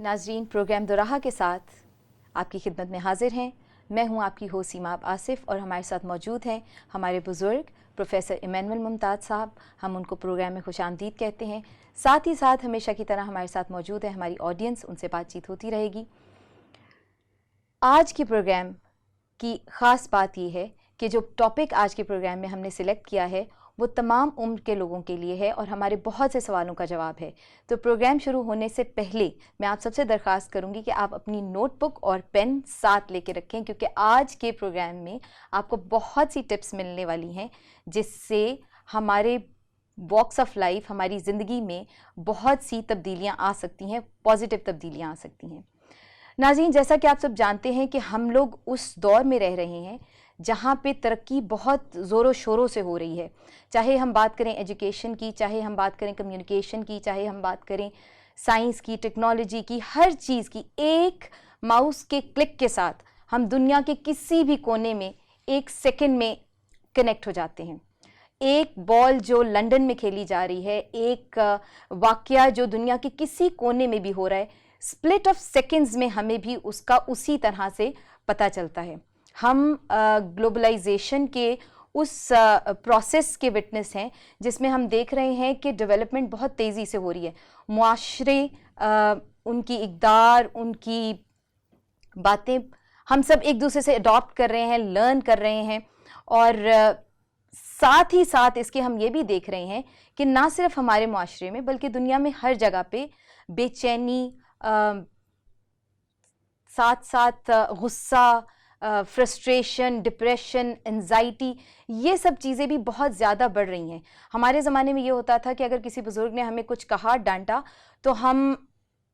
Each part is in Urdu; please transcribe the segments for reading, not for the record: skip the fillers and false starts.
ناظرین، پروگرام دوراہا کے ساتھ آپ کی خدمت میں حاضر ہیں. میں ہوں آپ کی ہوسٹ سیماب آصف اور ہمارے ساتھ موجود ہیں ہمارے بزرگ پروفیسر ایمینول ممتاز صاحب. ہم ان کو پروگرام میں خوش آمدید کہتے ہیں. ساتھ ہی ساتھ ہمیشہ کی طرح ہمارے ساتھ موجود ہے ہماری آڈینس، ان سے بات چیت ہوتی رہے گی. آج کے پروگرام کی خاص بات یہ ہے کہ جو ٹاپک آج کے پروگرام میں ہم نے سلیکٹ کیا ہے وہ تمام عمر کے لوگوں کے لیے ہے اور ہمارے بہت سے سوالوں کا جواب ہے. تو پروگرام شروع ہونے سے پہلے میں آپ سب سے درخواست کروں گی کہ آپ اپنی نوٹ بک اور پین ساتھ لے کے رکھیں، کیونکہ آج کے پروگرام میں آپ کو بہت سی ٹپس ملنے والی ہیں جس سے ہمارے واکس آف لائف، ہماری زندگی میں بہت سی تبدیلیاں آ سکتی ہیں، پازیٹیو تبدیلیاں آ سکتی ہیں. ناظرین، جیسا کہ آپ سب جانتے ہیں کہ ہم لوگ اس دور میں رہ رہے ہیں جہاں پہ ترقی بہت زور و شوروں سے ہو رہی ہے. چاہے ہم بات کریں ایجوکیشن کی، چاہے ہم بات کریں کمیونیکیشن کی، چاہے ہم بات کریں سائنس کی، ٹیکنالوجی کی، ہر چیز کی. ایک ماؤس کے کلک کے ساتھ ہم دنیا کے کسی بھی کونے میں ایک سیکنڈ میں کنیکٹ ہو جاتے ہیں. ایک بال جو لندن میں کھیلی جا رہی ہے، ایک واقعہ جو دنیا کے کسی کونے میں بھی ہو رہا ہے، سپلٹ آف سیکنڈز میں ہمیں بھی اس کا اسی طرح سے پتہ چلتا ہے. ہم گلوبلائزیشن کے اس پروسیس کے وٹنس ہیں جس میں ہم دیکھ رہے ہیں کہ ڈیولپمنٹ بہت تیزی سے ہو رہی ہے. معاشرے، ان کی اقدار، ان کی باتیں ہم سب ایک دوسرے سے اڈاپٹ کر رہے ہیں، لرن کر رہے ہیں. اور ساتھ ہی ساتھ اس کے ہم یہ بھی دیکھ رہے ہیں کہ نہ صرف ہمارے معاشرے میں بلکہ دنیا میں ہر جگہ پہ بے چینی، ساتھ ساتھ غصہ، فرسٹریشن، ڈپریشن، انزائٹی، یہ سب چیزیں بھی بہت زیادہ بڑھ رہی ہیں. ہمارے زمانے میں یہ ہوتا تھا کہ اگر کسی بزرگ نے ہمیں کچھ کہا، ڈانٹا، تو ہم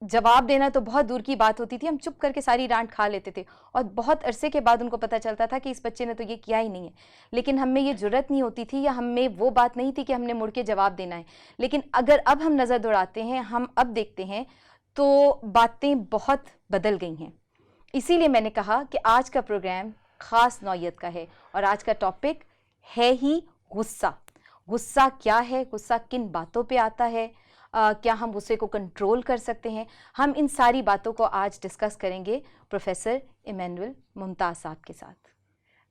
جواب دینا تو بہت دور کی بات ہوتی تھی، ہم چپ کر کے ساری ڈانٹ کھا لیتے تھے اور بہت عرصے کے بعد ان کو پتہ چلتا تھا کہ اس بچے نے تو یہ کیا ہی نہیں ہے. لیکن ہم میں یہ جرت نہیں ہوتی تھی یا ہم میں وہ بات نہیں تھی کہ ہم نے مڑ کے جواب دینا ہے. لیکن اگر اب ہم نظر دوڑاتے ہیں، ہم اب دیکھتے ہیں تو باتیں بہت بدل گئی ہیں. اسی لیے میں نے کہا کہ آج کا پروگرام خاص نوعیت کا ہے اور آج کا ٹاپک ہے ہی غصہ. غصہ کیا ہے؟ غصہ کن باتوں پہ آتا ہے؟ کیا ہم غصے کو کنٹرول کر سکتے ہیں؟ ہم ان ساری باتوں کو آج ڈسکس کریں گے پروفیسر ایمینول ممتاز صاحب کے ساتھ.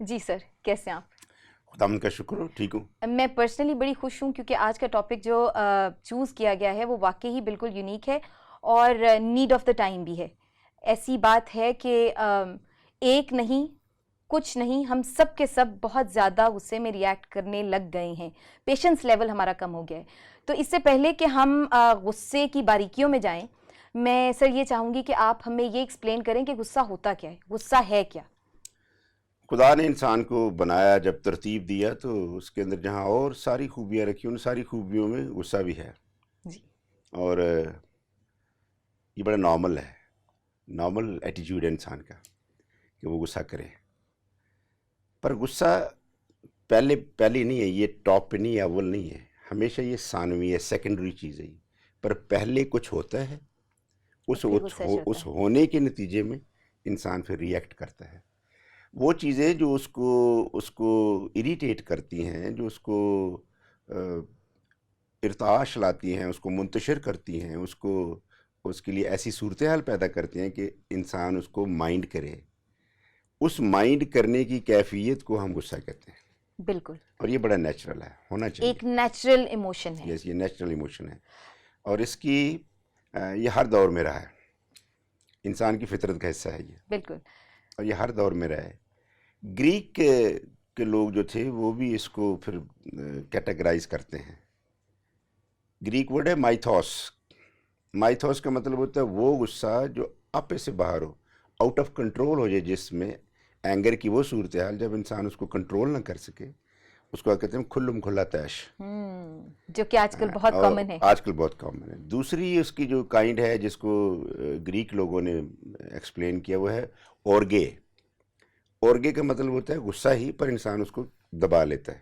جی سر، کیسے ہیں آپ؟ خدا ان کا شکر ہو، ٹھیک ہوں. میں پرسنلی بڑی خوش ہوں کیونکہ آج کا ٹاپک جو چوز کیا گیا ہے وہ واقعی بالکل یونیک ہے اور نیڈ آف دا ٹائم بھی ہے. ایسی بات ہے کہ ایک نہیں، کچھ نہیں، ہم سب کے سب بہت زیادہ غصے میں ریئیکٹ کرنے لگ گئے ہیں. پیشنس لیول ہمارا کم ہو گیا ہے. تو اس سے پہلے کہ ہم غصے کی باریکیوں میں جائیں، میں سر یہ چاہوں گی کہ آپ ہمیں یہ ایکسپلین کریں کہ غصہ ہوتا کیا ہے، غصہ ہے کیا؟ خدا نے انسان کو بنایا، جب ترتیب دیا تو اس کے اندر جہاں اور ساری خوبیاں رکھی، ان ساری خوبیوں میں غصہ بھی ہے. جی. اور یہ بڑا نارمل ہے، نارمل ایٹیٹیوڈ ہے انسان کا کہ وہ غصہ کرے. پر غصہ پہلے نہیں ہے، یہ ٹاپ پہ نہیں ہے، اول نہیں ہے. ہمیشہ یہ ثانوی ہے، سیکنڈری چیز ہے. پر پہلے کچھ ہوتا ہے، اس ہونے کے نتیجے میں انسان پھر ریئیکٹ کرتا ہے. وہ چیزیں جو اس کو اریٹیٹ کرتی ہیں، جو اس کو ارتعاش لاتی ہیں، اس کو منتشر کرتی ہیں، اس کے لیے ایسی صورتحال پیدا کرتی ہیں کہ انسان اس کو مائنڈ کرے. اس مائنڈ کرنے کی کیفیت کو ہم غصہ کہتے ہیں. بالکل. اور یہ بڑا نیچرل ہے، ہونا چاہیے. ایک نیچرل ایموشن ہے. یس، یہ نیچرل ایموشن ہے اور اس کی یہ ہر دور میں رہا ہے. انسان کی فطرت کا حصہ ہے یہ. بالکل. اور یہ ہر دور میں رہا ہے. گریک کے لوگ جو تھے وہ بھی اس کو پھر کیٹیگرائز کرتے ہیں. گریک ورڈ ہے مائتھوس. مائتھوس کا مطلب ہوتا ہے وہ غصہ جو اپے سے باہر ہو، آؤٹ آف کنٹرول ہو جائے، جس میں اینگر کی وہ صورتحال جب انسان اس کو کنٹرول نہ کر سکے، اس کو کہتے ہیں کھلم کھلا تیش، جو کہ آج کل بہت کامن ہے. آج کل بہت کامن ہے. دوسری اس کی جو کائنڈ ہے جس کو گریک لوگوں نے ایکسپلین کیا وہ ہے اورگے. اورگے کا مطلب ہوتا ہے غصہ ہی، پر انسان اس کو دبا لیتا ہے.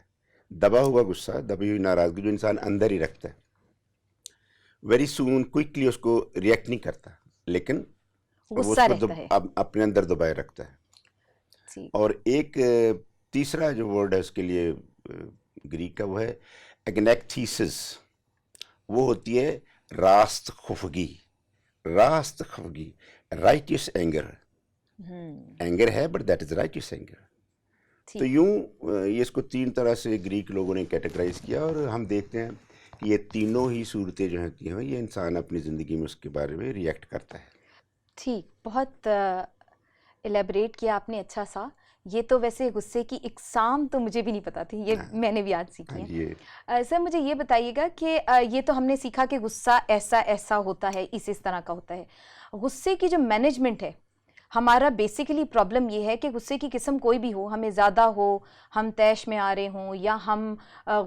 دبا ہوا غصہ، دبی ہوئی ناراضگی جو انسان اندر ہی رکھتا ہے، ویری سون کوئکلی اس کو ریئیکٹ نہیں کرتا، لیکن وہ اس کو اپنے اندر دبائے رکھتا ہے. اور ایک تیسرا جو ورڈ ہے اس کے لیے گریک کا، وہ ہے ایگنیکتھیسس. وہ ہوتی ہے راست خفگی. راست خفگی, رائٹیس اینگر, ہوں اینگر ہے بٹ دیٹ از رائٹیس اینگر. تو ٹھیک. یوں یہ اس کو تین طرح سے گریک لوگوں نے کیٹیگرائز کیا, اور ہم دیکھتے ہیں کہ یہ تینوں ہی صورتیں جو ہوتی ہیں یہ انسان اپنی زندگی میں اس کے بارے میں ریئیکٹ کرتا ہے. ٹھیک, بہت الیبریٹ کیا آپ نے اچھا سا. یہ تو ویسے غصے کی اقسام تو مجھے بھی نہیں پتا تھی, یہ میں نے بھی آج سیکھی ہیں. یہ سر مجھے یہ بتائیے گا کہ یہ تو ہم نے سیکھا کہ غصہ ایسا ایسا ہوتا ہے, اس طرح کا ہوتا ہے. غصے کی جو مینجمنٹ ہے, ہمارا بیسیکلی پرابلم یہ ہے کہ غصے کی قسم کوئی بھی ہو, ہمیں زیادہ ہو, ہم طیش میں آ رہے ہوں, یا ہم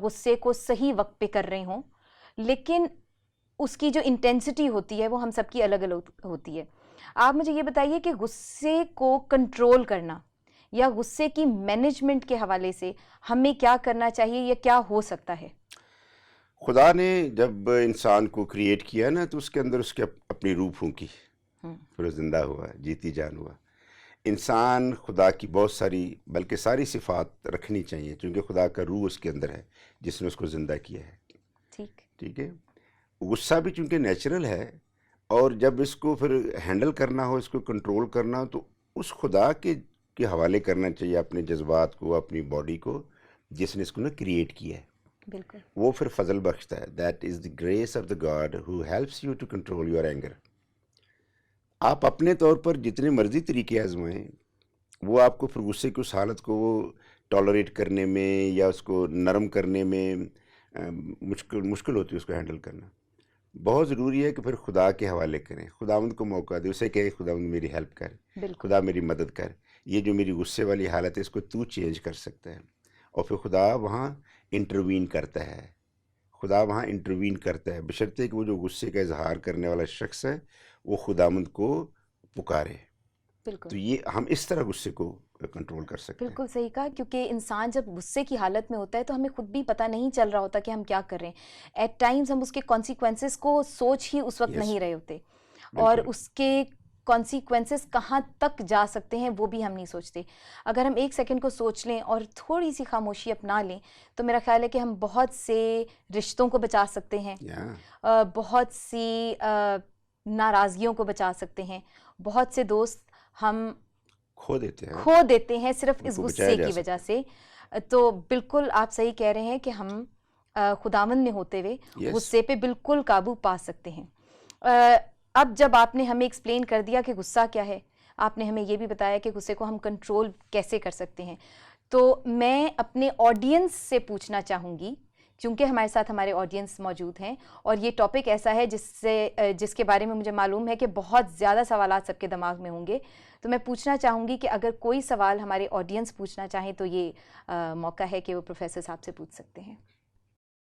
غصے کو صحیح وقت پہ کر رہے ہوں, لیکن اس کی جو انٹینسٹی ہوتی ہے وہ ہم سب کی الگ الگ ہوتی ہے. آپ مجھے یہ بتائیے کہ غصے کو کنٹرول کرنا یا غصے کی مینجمنٹ کے حوالے سے ہمیں کیا کرنا چاہیے یا کیا ہو سکتا ہے؟ خدا نے جب انسان کو کریٹ کیا نا تو اس کے اندر اس کے اپنی روح پھونکی, پھر وہ زندہ ہوا, جیتی جان ہوا. انسان خدا کی بہت ساری بلکہ ساری صفات رکھنی چاہیے, کیونکہ خدا کا روح اس کے اندر ہے جس نے اس کو زندہ کیا ہے. ٹھیک. ٹھیک ہے. غصہ بھی چونکہ نیچرل ہے, اور جب اس کو پھر ہینڈل کرنا ہو, اس کو کنٹرول کرنا ہو, تو اس خدا کے حوالے کرنا چاہیے اپنے جذبات کو, اپنی باڈی کو, جس نے اس کو نا کریٹ کیا ہے. بالکل. وہ پھر فضل بخشتا ہے. That is the grace of the God who helps you to control your anger. آپ اپنے طور پر جتنے مرضی طریقے آزمائیں, وہ آپ کو پھر غصے کی اس حالت کو وہ ٹالریٹ کرنے میں یا اس کو نرم کرنے میں مشکل ہوتی ہے اس کو ہینڈل کرنا. بہت ضروری ہے کہ پھر خدا کے حوالے کریں, خداوند کو موقع دے, اسے کہے خداوند میری ہیلپ کر, بالکل. خدا میری مدد کر, یہ جو میری غصے والی حالت ہے اس کو تو چینج کر سکتا ہے. اور پھر خدا وہاں انٹروین کرتا ہے, خدا وہاں انٹروین کرتا ہے, بشرطے کہ وہ جو غصے کا اظہار کرنے والا شخص ہے وہ خداوند کو پکارے. بالکل. تو یہ ہم اس طرح غصے کو کنٹرول کر سکتے ہیں. بالکل صحیح کہا, کیونکہ انسان جب غصے کی حالت میں ہوتا ہے تو ہمیں خود بھی پتہ نہیں چل رہا ہوتا کہ ہم کیا کر رہے ہیں. ایٹ ٹائمز ہم اس کے کانسیکوینسز کو سوچ ہی اس وقت Yes. نہیں رہے ہوتے, اور اس کے کانسیکوینسز کہاں تک جا سکتے ہیں وہ بھی ہم نہیں سوچتے. اگر ہم ایک سیکنڈ کو سوچ لیں اور تھوڑی سی خاموشی اپنا لیں تو میرا خیال ہے کہ ہم بہت سے رشتوں کو بچا سکتے ہیں, بہت سی ناراضگیوں کو بچا سکتے ہیں, بہت سے دوست ہم کھو دیتے ہیں صرف اس غصے کی وجہ سے. تو بالکل آپ صحیح کہہ رہے ہیں کہ ہم خداوند میں ہوتے ہوئے غصے پہ بالکل قابو پا سکتے ہیں. اب جب آپ نے ہمیں ایکسپلین کر دیا کہ غصہ کیا ہے, آپ نے ہمیں یہ بھی بتایا کہ غصے کو ہم کنٹرول کیسے کر سکتے ہیں, تو میں اپنے آڈینس سے پوچھنا چاہوں گی, کیونکہ ہمارے ساتھ ہمارے آڈینس موجود ہیں اور یہ ٹاپک ایسا ہے جس کے بارے میں مجھے معلوم ہے کہ بہت زیادہ سوالات سب کے دماغ میں ہوں گے. تو میں پوچھنا چاہوں گی کہ اگر کوئی سوال ہمارے آڈینس پوچھنا چاہیں تو یہ موقع ہے کہ وہ پروفیسر صاحب سے پوچھ سکتے ہیں.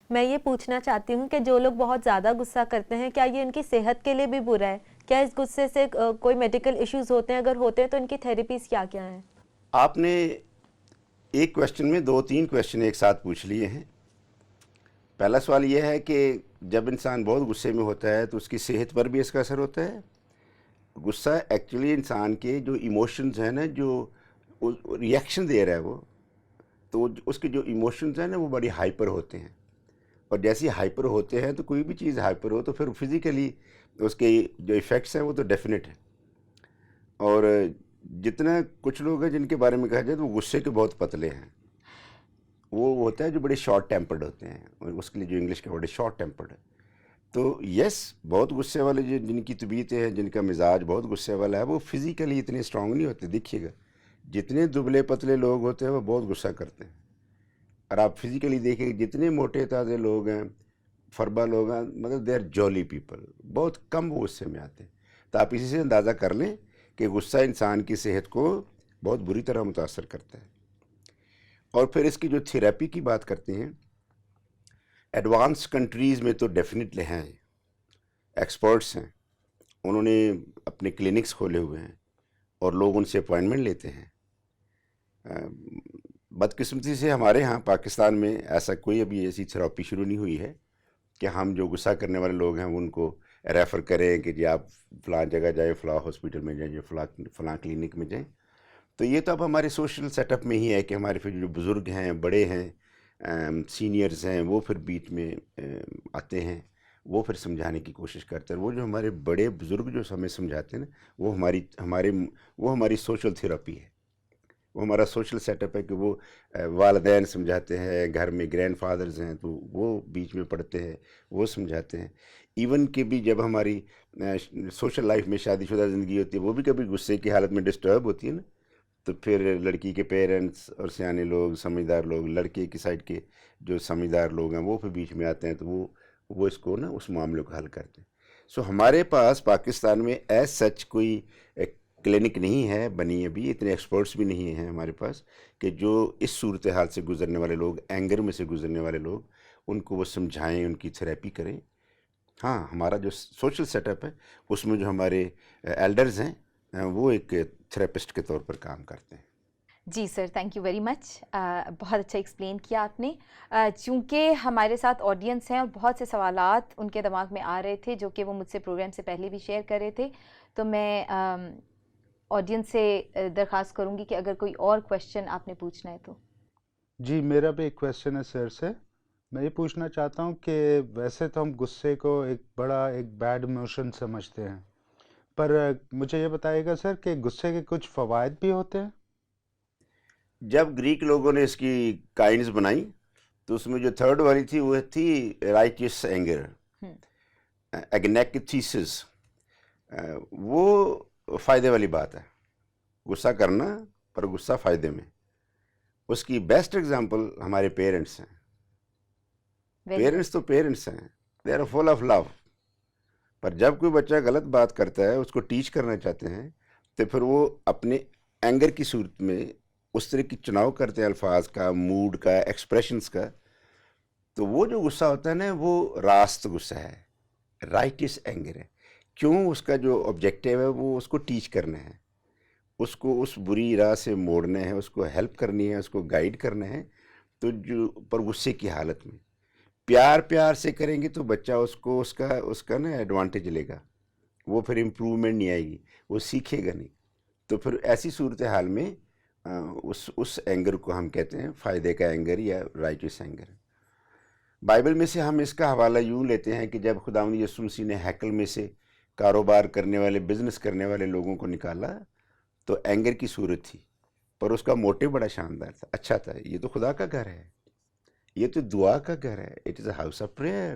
میں یہ پوچھنا چاہتی ہوں کہ جو لوگ بہت زیادہ غصہ کرتے ہیں, کیا یہ ان کی صحت کے لیے بھی برا ہے؟ کیا اس غصے سے کوئی میڈیکل ایشوز ہوتے ہیں؟ اگر ہوتے ہیں تو ان کی تھیراپیز کیا کیا ہیں؟ آپ نے ایک کویشچن میں 2-3 کویشچن ایک ساتھ پوچھ لیے ہیں. پہلا سوال یہ ہے کہ جب انسان بہت غصے میں ہوتا ہے تو اس کی صحت پر بھی اس کا اثر ہوتا ہے. غصہ ایکچولی انسان کے جو ایموشنز ہیں نا, جو ریئیکشن دے رہا ہے وہ, تو اس کے جو ایموشنز ہیں نا وہ بڑی ہائپر ہوتے ہیں, اور جیسے ہائپر ہوتے ہیں تو کوئی بھی چیز ہائپر ہو تو پھر فزیکلی اس کے جو ایفیکٹس ہیں وہ تو ڈیفینٹ ہیں. اور جتنا کچھ لوگ ہیں جن کے بارے میں کہا جائے تو وہ غصے کے بہت پتلے ہیں, وہ ہوتا ہے جو بڑے شارٹ ٹیمپرڈ ہوتے ہیں, اور اس کے لیے جو انگلش کے بڑے شارٹ ٹیمپرڈ ہے. تو یس, بہت غصے والے جن کی طبیعتیں ہیں, جن کا مزاج بہت غصے والا ہے, وہ فزیکلی اتنے اسٹرانگ نہیں ہوتے. دیکھیے گا جتنے دبلے پتلے لوگ ہوتے ہیں وہ بہت غصہ کرتے ہیں, اور آپ فزیکلی دیکھیں گے جتنے موٹے تازے لوگ ہیں, فربا لوگ ہیں, مطلب دے آر جولی پیپل, بہت کم وہ غصے میں آتے ہیں. تو آپ اسی سے اندازہ کر لیں کہ غصہ انسان کی صحت کو بہت بری طرح متاثر کرتا ہے. اور پھر اس کی جو تھیراپی کی بات کرتے ہیں, ایڈوانس کنٹریز میں تو ڈیفینیٹلی ہیں, ایکسپرٹس ہیں, انہوں نے اپنے کلینکس کھولے ہوئے ہیں اور لوگ ان سے اپوائنٹمنٹ لیتے ہیں. بدقسمتی سے ہمارے ہاں پاکستان میں ایسا کوئی ابھی ایسی تھراپی شروع نہیں ہوئی ہے کہ ہم جو غصہ کرنے والے لوگ ہیں ان کو ریفر کریں کہ جی آپ فلاں جگہ جائیں, فلاں ہاسپٹل میں جائیں, فلاں کلینک میں جائیں. تو یہ تو اب ہمارے سوشل سیٹ اپ میں ہی ہے کہ ہمارے پھر جو بزرگ ہیں, بڑے ہیں, سینئرز ہیں, وہ پھر بیچ میں آتے ہیں وہ پھر سمجھانے کی کوشش کرتے ہیں. وہ جو ہمارے بڑے بزرگ جو ہمیں سمجھاتے ہیں نا, وہ ہماری سوشل تھراپی ہے, وہ ہمارا سوشل سیٹ اپ ہے کہ وہ والدین سمجھاتے ہیں, گھر میں گرینڈ فادرز ہیں تو وہ بیچ میں پڑھتے ہیں, وہ سمجھاتے ہیں. ایون کہ بھی جب ہماری سوشل لائف میں شادی شدہ زندگی ہوتی ہے, وہ بھی کبھی غصے کی حالت میں ڈسٹرب ہوتی ہے نا, تو پھر لڑکی کے پیرنٹس اور سیانے لوگ, سمجھدار لوگ, لڑکے کی سائڈ کے جو سمجھدار لوگ ہیں وہ پھر بیچ میں آتے ہیں, تو وہ اس کو نا اس معاملے کو حل کرتے ہیں. سو ہمارے پاس پاکستان میں ایز سچ کوئی کلینک نہیں ہے بنی, ابھی اتنے ایکسپرٹس بھی نہیں ہیں ہمارے پاس کہ جو اس صورتحال سے گزرنے والے لوگ, اینگر میں سے گزرنے والے لوگ, ان کو وہ سمجھائیں, ان کی تھراپی کریں. ہاں, ہمارا جو سوشل سیٹ اپ ہے اس میں جو ہمارے ایلڈرز ہیں وہ ایک تھراپسٹ کے طور پر کام کرتے ہیں. جی سر, تھینک یو ویری مچ. بہت اچھا ایکسپلین کیا آپ نے. چونکہ ہمارے ساتھ آڈینس ہیں اور بہت سے سوالات ان کے دماغ میں آ رہے تھے جو کہ وہ مجھ سے پروگرام سے پہلے بھی شیئر کر رہے تھے, تو میں آڈینس سے درخواست کروں گی کہ اگر کوئی اور کویشچن آپ نے پوچھنا ہے تو. جی, میرا بھی ایک کویشچن ہے سر سے. میں یہ پوچھنا چاہتا ہوں کہ ویسے تو ہم غصے کو ایک بیڈ ایموشن سمجھتے ہیں, پر مجھے یہ بتائیے گا سر کہ غصے کے کچھ فوائد بھی ہوتے ہیں؟ جب گریک لوگوں نے اس کی کائنڈز بنائی تو اس میں جو تھرڈ والی تھی وہ تھی رائٹیس اینگر, ایگنیکتھیسس. وہ فائدے والی بات ہے, غصہ کرنا پر غصہ فائدے میں. اس کی بیسٹ ایگزامپل ہمارے پیرنٹس ہیں. پیرنٹس تو پیرنٹس ہیں, دے آر فل آف لو. پر جب کوئی بچہ غلط بات کرتا ہے, اس کو ٹیچ کرنا چاہتے ہیں, تو پھر وہ اپنے اینگر کی صورت میں اس طرح کی چناؤ کرتے ہیں الفاظ کا, موڈ کا, ایکسپریشنز کا. تو وہ جو غصہ ہوتا ہے نا وہ راست غصہ ہے, رائٹس اینگر ہے. کیوں؟ اس کا جو آبجیکٹیو ہے وہ اس کو ٹیچ کرنا ہے, اس کو اس بری راہ سے موڑنا ہے, اس کو ہیلپ کرنی ہے, اس کو گائیڈ کرنا ہے. تو جو پر غصے کی حالت میں پیار سے کریں گے تو بچہ اس کا نا ایڈوانٹیج لے گا, وہ پھر امپروومنٹ نہیں آئے گی, وہ سیکھے گا نہیں. تو پھر ایسی صورتحال میں اس اینگر کو ہم کہتے ہیں فائدے کا اینگر یا رائٹس اینگر. بائبل میں سے ہم اس کا حوالہ یوں لیتے ہیں کہ جب خداوند یسوع مسیح نے ہیکل میں سے کاروبار کرنے والے, بزنس کرنے والے لوگوں کو نکالا تو اینگر کی صورت تھی, پر اس کا موٹو بڑا شاندار تھا, اچھا تھا. یہ تو خدا کا گھر ہے, یہ تو دعا کا گھر ہے. It is a house of prayer,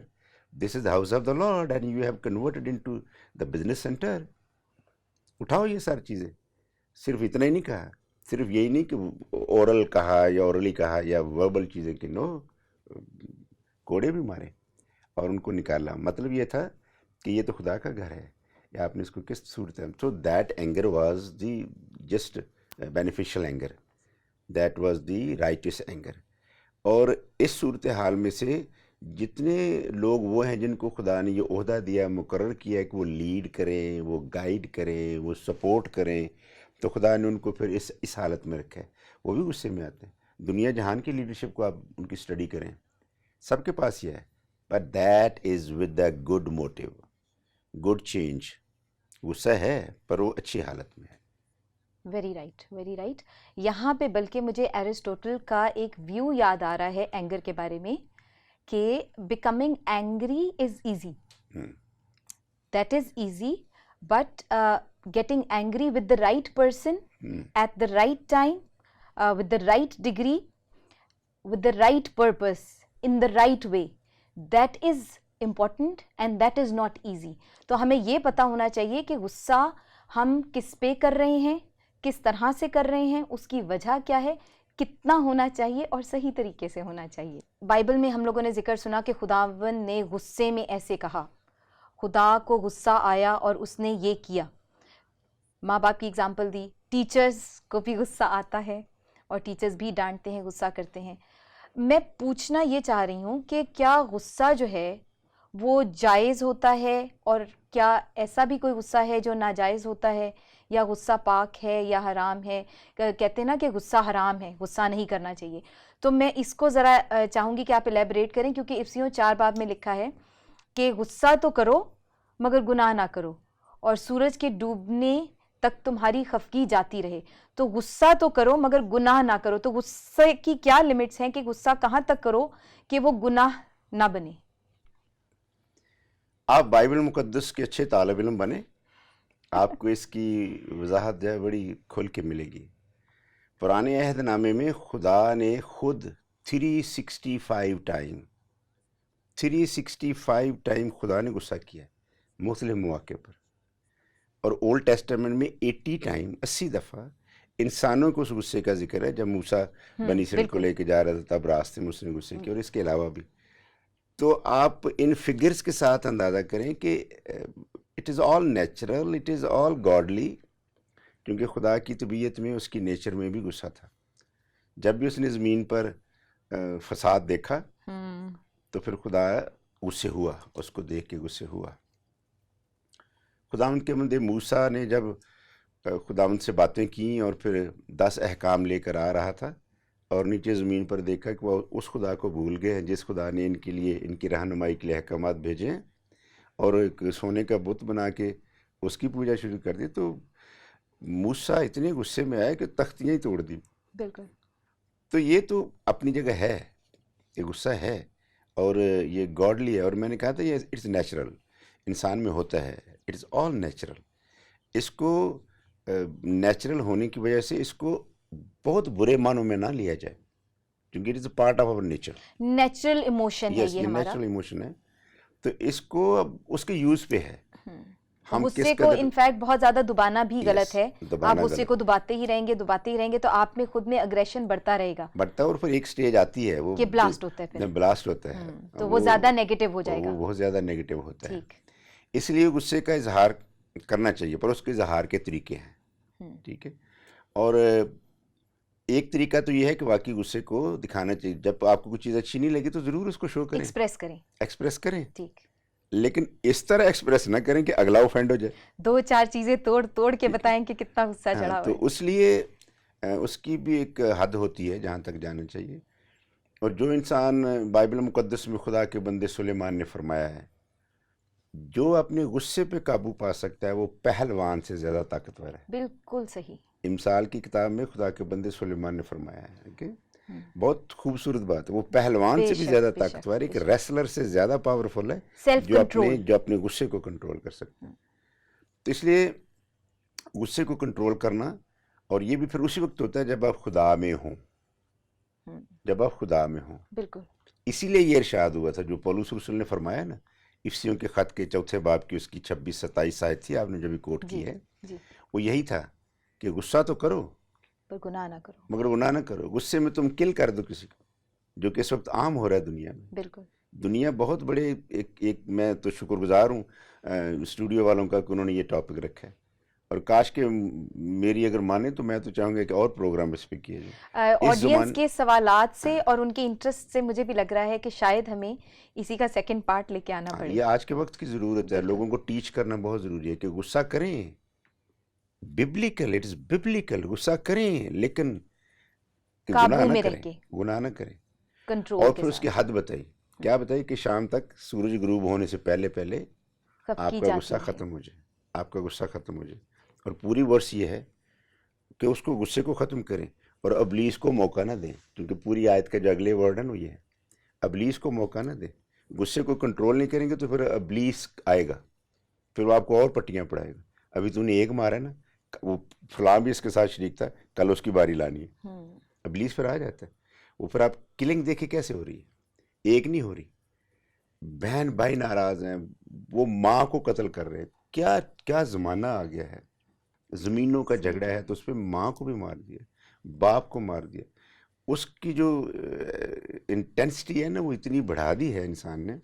this is the house of the lord and you have converted into the business centre. اٹھاؤ یہ ساری چیزیں. صرف اتنا ہی نہیں کہا, صرف یہی نہیں کہ اورل کہا یا اورلی کہا یا وربل چیزیں کہ نو, کوڑے بھی مارے اور ان کو نکالا. مطلب یہ تھا کہ یہ تو خدا کا گھر ہے, یا آپ نے اس کو کس صورت ہے. So that anger was the just beneficial anger, that was the rights anger. اور اس صورتحال میں سے جتنے لوگ وہ ہیں جن کو خدا نے یہ عہدہ دیا, مقرر کیا کہ وہ لیڈ کریں, وہ گائیڈ کریں, وہ سپورٹ کریں, تو خدا نے ان کو پھر اس حالت میں رکھا ہے. وہ بھی غصے میں آتے ہیں. دنیا جہان کی لیڈرشپ کو آپ ان کی اسٹڈی کریں, سب کے پاس یہ ہے, but that is with the good motive, good change. غصہ ہے پر وہ اچھی حالت میں ہے. Very right, very right. یہاں پہ بلکہ مجھے ایرسٹوٹل کا ایک ویو یاد آ رہا ہے اینگر کے بارے میں کہ becoming angry is easy, that is easy, but getting angry with the right person at the right time, with the right degree, with the right purpose, in the right way, that is important and that is not easy. تو ہمیں یہ پتہ ہونا چاہیے کہ غصہ ہم کس پہ کر رہے ہیں, کس طرح سے کر رہے ہیں, اس کی وجہ کیا ہے, کتنا ہونا چاہیے اور صحیح طریقے سے ہونا چاہیے. بائبل میں ہم لوگوں نے ذکر سنا کہ خداوند نے غصے میں ایسے کہا, خدا کو غصہ آیا اور اس نے یہ کیا. ماں باپ کی اگزامپل دی, ٹیچرز کو بھی غصہ آتا ہے اور ٹیچرز بھی ڈانٹتے ہیں, غصہ کرتے ہیں. میں پوچھنا یہ چاہ رہی ہوں کہ کیا غصہ جو ہے وہ جائز ہوتا ہے, اور کیا ایسا بھی کوئی غصہ ہے جو ناجائز ہوتا ہے, یا غصہ پاک ہے یا حرام ہے؟ کہتے ہیں نا کہ غصہ حرام ہے, غصہ نہیں کرنا چاہیے. تو میں اس کو ذرا چاہوں گی کہ آپ الیبریٹ کریں, کیونکہ افسیوں 4 باب میں لکھا ہے کہ غصہ تو کرو مگر گناہ نہ کرو, اور سورج کے ڈوبنے تک تمہاری خفگی جاتی رہے. تو غصہ تو کرو مگر گناہ نہ کرو. تو غصے کی کیا لمٹس ہیں کہ غصہ کہاں تک کرو کہ وہ گناہ نہ بنے؟ آپ بائبل مقدس کے اچھے طالب علم بنے, آپ کو اس کی وضاحت جو ہے بڑی کھل کے ملے گی. پرانے عہد نامے میں خدا نے خود 365 ٹائم خدا نے غصہ کیا ہے مختلف مواقع پر, اور اولڈ ٹیسٹمنٹ میں 80 دفعہ انسانوں کو اس غصے کا ذکر ہے. جب موسیٰ بنی اسرائیل کو لے کے جا رہا تھا تب راستے میں اس نے غصے کیا, اور اس کے علاوہ بھی. تو آپ ان فگرز کے ساتھ اندازہ کریں کہ it is all natural, it is all godly, کیونکہ خدا کی طبیعت میں اس کی نیچر میں بھی غصہ تھا. جب بھی اس نے زمین پر فساد دیکھا تو پھر خدا غصے ہوا, اس کو دیکھ کے غصے ہوا. خداوند کے بندے موسیٰ نے جب خداوند سے باتیں کیں اور پھر 10 احکام لے کر آ رہا تھا, اور نیچے زمین پر دیکھا کہ وہ اس خدا کو بھول گئے ہیں جس خدا نے ان کے لیے, ان کی رہنمائی کے لیے احکامات بھیجے ہیں, اور ایک سونے کا بت بنا کے اس کی پوجا شروع کر دی. تو موسیٰ اتنے غصے میں آئے کہ تختیاں ہی توڑ دی. بالکل. تو یہ تو اپنی جگہ ہے, یہ غصہ ہے اور یہ گاڈلی ہے. اور میں نے کہا تھا یہ اٹس نیچرل, انسان میں ہوتا ہے, اٹس آل نیچرل. اس کو نیچرل ہونے کی وجہ سے اس کو بہت برے معنوں میں نہ لیا جائے, کیونکہ it is a part of our nature. Natural emotion ہے یہ ہمارا, نیچرل ایموشن ہے. تو اس کو اب اس کے یوز پہ ہے. ہم غصے کو انفیکٹ بہت زیادہ دبانا بھی غلط ہے. آپ غصے کو دباتے ہی رہیں گے تو آپ میں خود میں اگریشن بڑھتا رہے گا, اور پھر ایک سٹیج آتی ہے وہ کہ بلاسٹ ہوتا ہے, پھر بلاسٹ ہوتا ہے, تو وہ زیادہ نیگیٹو ہو جائے گا, وہ بہت زیادہ نیگیٹو ہوتا ہے. اس لیے غصے کا اظہار کرنا چاہیے, پر اس کے اظہار کے طریقے ہیں. ٹھیک ہے. اور ایک طریقہ تو یہ ہے کہ واقعی غصے کو دکھانا چاہیے. جب آپ کو کوئی چیز اچھی نہیں لگی تو ضرور اس کو شو کریں, ایکسپریس کریں. ٹھیک, لیکن اس طرح ایکسپریس نہ کریں کہ اگلا اوفینڈ ہو جائے. 2-4 چیزیں توڑ کے بتائیں کہ کتنا غصہ چڑھا ہوا ہے. تو اس لیے اس کی بھی ایک حد ہوتی ہے جہاں تک جانا چاہیے. اور جو انسان بائبل مقدس میں خدا کے بندے سلیمان نے فرمایا ہے, جو اپنے غصے پہ قابو پا سکتا ہے وہ پہلوان سے زیادہ طاقتور ہے. بالکل صحیح. امثال کی کتاب میں خدا کے بندے سلیمان نے فرمایا ہے کہ بہت خوبصورت بات ہے, وہ پہلوان سے بھی زیادہ طاقتور ہے, کہ ریسلر سے زیادہ پاورفل ہے جو اپنے غصے کو کنٹرول کر سکتے ہیں. تو اس لیے غصے کو کنٹرول کرنا, اور یہ بھی پھر اسی وقت ہوتا ہے جب آپ خدا میں ہوں, بالکل. اسی لیے یہ ارشاد ہوا تھا جو پولس رسول نے فرمایا نا, افسیوں کے خط کے 4 باب کی اس کی 26-27 آیت تھی, آپ نے جو بھی کوٹ کی ہے, وہ یہی تھا کہ غصہ تو کرو مگر گناہ نہ کرو. غصے میں تم کل کر دو کسی کو, جو کہ اس وقت عام ہو رہا ہے دنیا میں. بالکل. دنیا بہت بڑے ایک میں تو شکر گزار ہوں اسٹوڈیو والوں کا کہ انہوں نے یہ ٹاپک رکھا ہے, اور کاش کہ میری اگر مانے تو میں تو چاہوں گا کہ اور پروگرام اس پہ کیے جائیں. آڈینس کے سوالات سے اور ان کے انٹرسٹ سے مجھے بھی لگ رہا ہے کہ شاید ہمیں اسی کا سیکنڈ پارٹ لے کے آنا پڑے. یہ آج کے وقت کی ضرورت ہے, لوگوں کو ٹیچ کرنا بہت ضروری ہے کہ غصہ کریں, ببلیکل, اٹ از ببلیکل, غصہ کریں لیکن گناہ نہ کریں. کنٹرول. اور پھر اس کی حد بتائی, کیا بتائی کہ شام تک سورج غروب ہونے سے پہلے آپ کا غصہ ختم ہو جائے, اور پوری ورس یہ ہے کہ اس کو غصے کو ختم کریں اور ابلیس کو موقع نہ دیں, کیونکہ پوری آیت کا جو اگلے ورڈ ہے نا وہ یہ ہے, ابلیس کو موقع نہ دیں. غصے کو کنٹرول نہیں کریں گے تو پھر ابلیس آئے گا, پھر وہ آپ کو اور پٹیاں پڑھائے گا. ابھی تو نے ایک مارا نا, وہ فلاں بھی اس کے ساتھ شریک تھا, کل اس کی باری لانی ہے. ابلیس پھر آ جاتا ہے. وہ پھر آپ کلنگ دیکھیں کیسے ہو رہی ہے, ایک نہیں ہو رہی, بہن بھائی ناراض ہیں, وہ ماں کو قتل کر رہے ہیں. کیا زمانہ آ گیا ہے, زمینوں کا جھگڑا ہے تو اس پہ ماں کو بھی مار دیا, باپ کو مار دیا. اس کی جو انٹینسٹی ہے نا وہ اتنی بڑھا دی ہے انسان نے,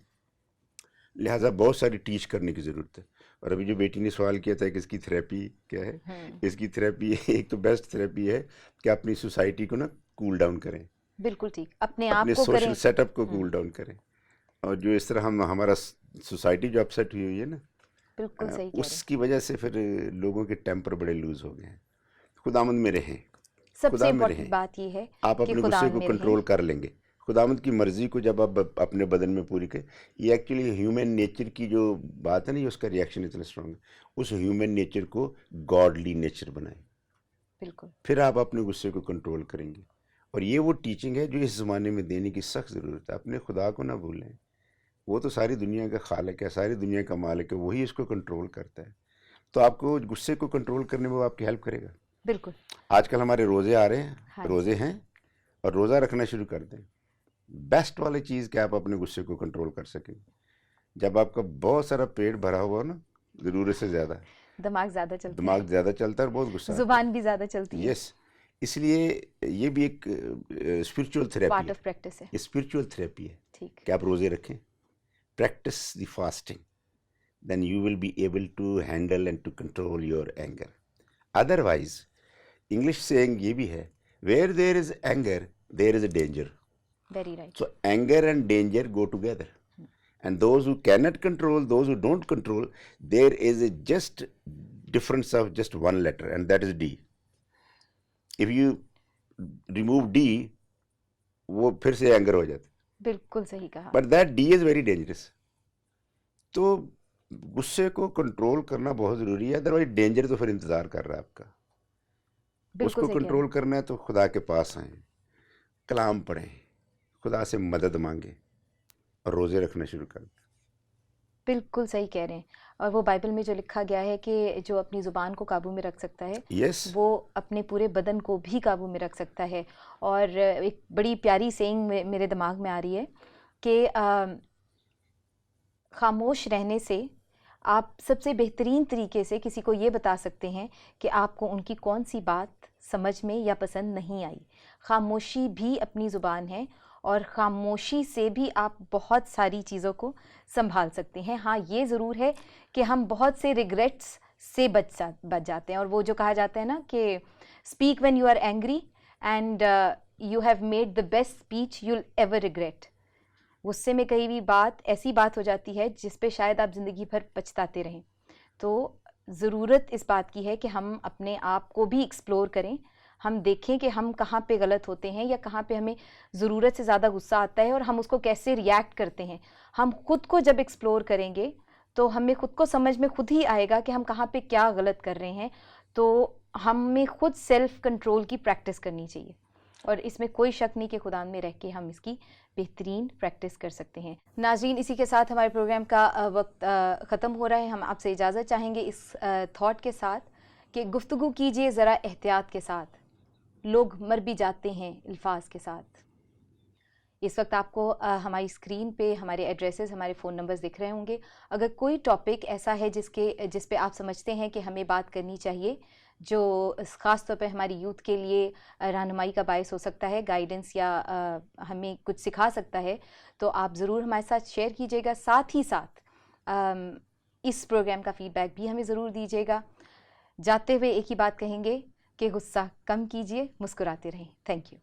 لہٰذا بہت ساری ٹیچ کرنے کی ضرورت ہے. اور ابھی جو بیٹی نے سوال کیا تھا کہ اس کی تھراپی کیا ہے, اس کی تھراپی ایک تو بیسٹ تھراپی ہے کہ اپنی سوسائٹی کو نا کول ڈاؤن کریں. بالکل ٹھیک, اپنے سوشل سیٹ اپ کو کول ڈاؤن کریں. اور جو اس طرح ہمارا سوسائٹی جو اپسیٹ ہوئی ہے نا, بالکل صحیح, اس کی وجہ سے پھر لوگوں کے ٹیمپر بڑے لوز ہو گئے ہیں. خداوند میں رہیں, سب سے امپورٹنٹ بات یہ ہے آپ اپنے غصے کو کنٹرول کر لیں گے. خداوند کی مرضی کو جب آپ اپنے بدن میں پوری کریں, یہ ایکچولی ہیومن نیچر کی جو بات ہے نا, اس کا ریئیکشن اتنا اسٹرانگ ہے, اس ہیومن نیچر کو گاڈلی نیچر بنائیں. بالکل. پھر آپ اپنے غصے کو کنٹرول کریں گے. اور یہ وہ ٹیچنگ ہے جو اس زمانے میں دینے کی سخت ضرورت ہے. اپنے خدا کو نہ بھولیں, وہ تو ساری دنیا کا خالق ہے, ساری دنیا کا مالک ہے, وہی اس کو کنٹرول کرتا ہے. تو آپ کو غصے کو کنٹرول کرنے میں وہ آپ کی ہیلپ کرے گا. بالکل. آج کل ہمارے روزے آ رہے ہیں, ہاں روزے ہیں, اور روزہ رکھنا شروع کر دیں. بیسٹ والی چیز کہ آپ اپنے غصے کو کنٹرول کر سکیں. جب آپ کا بہت سارا پیٹ بھرا ہوا نا, ضرورت سے زیادہ دماغ زیادہ چلتا دماغ زیادہ چلتا ہے اور بہت غصہ ہے, زبان بھی زیادہ چلتی ہے. یس, اس لیے یہ بھی ایک spiritual part therapy of practice ہے. ہے, اسپرچول تھراپی ہے ٹھیک. کہ آپ روزے رکھیں, practice the fasting, then you will be able to handle and to control your anger. Otherwise, English saying یہ بھی ہے, where there is anger, there is a danger. Very right. So anger and danger go together. And those who cannot control, those who don't control, there is a just difference of just one letter, and that is D. If you remove D, وہ پھر سے anger ہو جاتا. بالکل صحیح کہا. But that D is very dangerous. تو غصے کو کنٹرول کرنا بہت ضروری ہے, ادروائز ڈینجر تو پھر انتظار کر رہا ہے آپ کا. اس کو کنٹرول کرنا ہے تو خدا کے پاس آئیں, کلام پڑھیں, خدا سے مدد مانگیں اور روزے رکھنا شروع کر دیں. بالکل صحیح کہہ رہے ہیں. اور وہ بائبل میں جو لکھا گیا ہے کہ جو اپنی زبان کو قابو میں رکھ سکتا ہے, یس, وہ اپنے پورے بدن کو بھی قابو میں رکھ سکتا ہے. اور ایک بڑی پیاری سینگ میرے دماغ میں آ رہی ہے کہ خاموش رہنے سے آپ سب سے بہترین طریقے سے کسی کو یہ بتا سکتے ہیں کہ آپ کو ان کی کون سی بات سمجھ میں یا پسند نہیں آئی. خاموشی بھی اپنی زبان ہے, اور خاموشی سے بھی آپ بہت ساری چیزوں کو سنبھال سکتے ہیں. ہاں یہ ضرور ہے کہ ہم بہت سے ریگریٹس سے بچ جاتے ہیں, اور وہ جو کہا جاتا ہے نا کہ speak when you are angry and you have made the best speech you will ever regret. غصے میں کئی بھی بات ایسی بات ہو جاتی ہے جس پہ شاید آپ زندگی بھر پچھتاتے رہیں. تو ضرورت اس بات کی ہے کہ ہم اپنے آپ کو بھی ایکسپلور کریں, ہم دیکھیں کہ ہم کہاں پہ غلط ہوتے ہیں یا کہاں پہ ہمیں ضرورت سے زیادہ غصہ آتا ہے اور ہم اس کو کیسے ریئیکٹ کرتے ہیں. ہم خود کو جب ایکسپلور کریں گے تو ہمیں خود کو سمجھ میں خود ہی آئے گا کہ ہم کہاں پہ کیا غلط کر رہے ہیں. تو ہمیں خود سیلف کنٹرول کی پریکٹس کرنی چاہیے, اور اس میں کوئی شک نہیں کہ خدا میں رہ کے ہم اس کی بہترین پریکٹس کر سکتے ہیں. ناظرین, اسی کے ساتھ ہمارے پروگرام کا وقت ختم ہو رہا ہے. ہم آپ سے اجازت چاہیں گے اس تھاٹ کے ساتھ کہ گفتگو کیجئے ذرا احتیاط کے ساتھ, لوگ مر بھی جاتے ہیں الفاظ کے ساتھ. اس وقت آپ کو ہماری اسکرین پہ ہمارے ایڈریسز, ہمارے فون نمبرز دکھ رہے ہوں گے. اگر کوئی ٹاپک ایسا ہے جس پہ آپ سمجھتے ہیں کہ ہمیں بات کرنی چاہیے, جو خاص طور پہ ہماری یوتھ کے لیے رہنمائی کا باعث ہو سکتا ہے, گائیڈنس یا ہمیں کچھ سکھا سکتا ہے, تو آپ ضرور ہمارے ساتھ شیئر کیجیے گا. ساتھ ہی ساتھ اس پروگرام کا فیڈ بیک بھی ہمیں ضرور دیجیے گا. جاتے ہوئے ایک ہی بات کہیں گے کہ غصہ کم کیجیے, مسکراتے رہیں. Thank you.